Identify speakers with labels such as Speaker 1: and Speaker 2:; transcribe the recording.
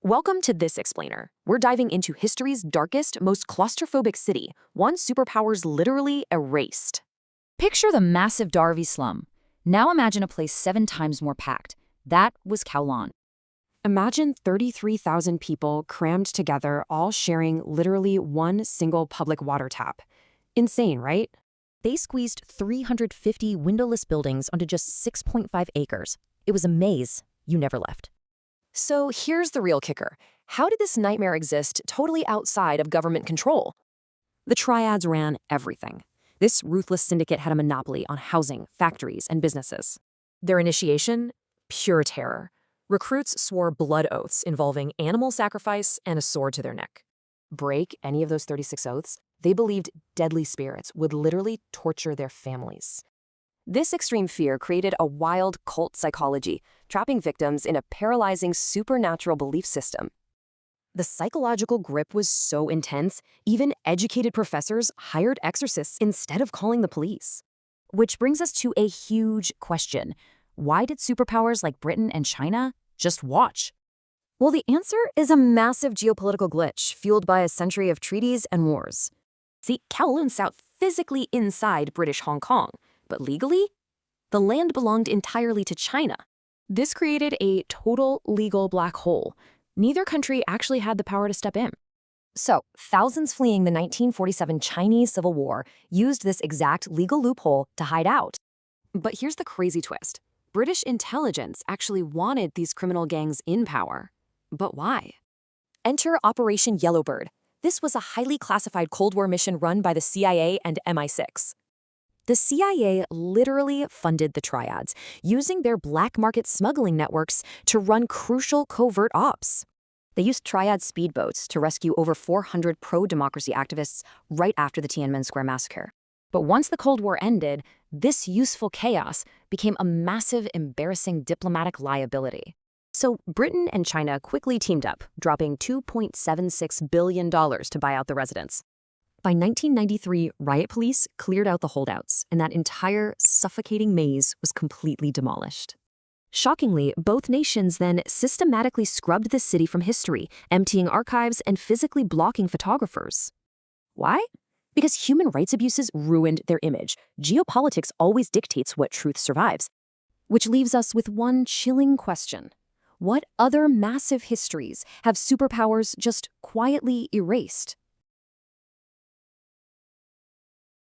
Speaker 1: Welcome to This Explainer. We're diving into history's darkest, most claustrophobic city, one superpowers literally erased.
Speaker 2: Picture the massive Darby slum. Now imagine a place 7 times more packed. That was Kowloon.
Speaker 1: Imagine 33,000 people crammed together, all sharing literally one single public water tap. Insane, right?
Speaker 2: They squeezed 350 windowless buildings onto just 6.5 acres. It was a maze. You never left.
Speaker 1: So here's the real kicker. How did this nightmare exist totally outside of government control? The triads ran everything. This ruthless syndicate had a monopoly on housing, factories, and businesses. Their initiation? Pure terror. Recruits swore blood oaths involving animal sacrifice and a sword to their neck. Break any of those 36 oaths, they believed deadly spirits would literally torture their families. This extreme fear created a wild cult psychology, trapping victims in a paralyzing supernatural belief system. The psychological grip was so intense, even educated professors hired exorcists instead of calling the police.
Speaker 2: Which brings us to a huge question. Why did superpowers like Britain and China just watch?
Speaker 1: Well, the answer is a massive geopolitical glitch fueled by a century of treaties and wars. See, Kowloon sat physically inside British Hong Kong, but legally, the land belonged entirely to China. This created a total legal black hole. Neither country actually had the power to step in. So, thousands fleeing the 1947 Chinese Civil War used this exact legal loophole to hide out. But here's the crazy twist. British intelligence actually wanted these criminal gangs in power. But why? Enter Operation Yellowbird. This was a highly classified Cold War mission run by the CIA and MI6. The CIA literally funded the triads, using their black market smuggling networks to run crucial covert ops. They used triad speedboats to rescue over 400 pro-democracy activists right after the Tiananmen Square massacre. But once the Cold War ended, this useful chaos became a massive, embarrassing diplomatic liability. So Britain and China quickly teamed up, dropping $2.76 billion to buy out the residents. By 1993, riot police cleared out the holdouts, and that entire suffocating maze was completely demolished. Shockingly, both nations then systematically scrubbed the city from history, emptying archives and physically blocking photographers. Why? Because human rights abuses ruined their image. Geopolitics always dictates what truth survives. Which leaves us with one chilling question. What other massive histories have superpowers just quietly erased?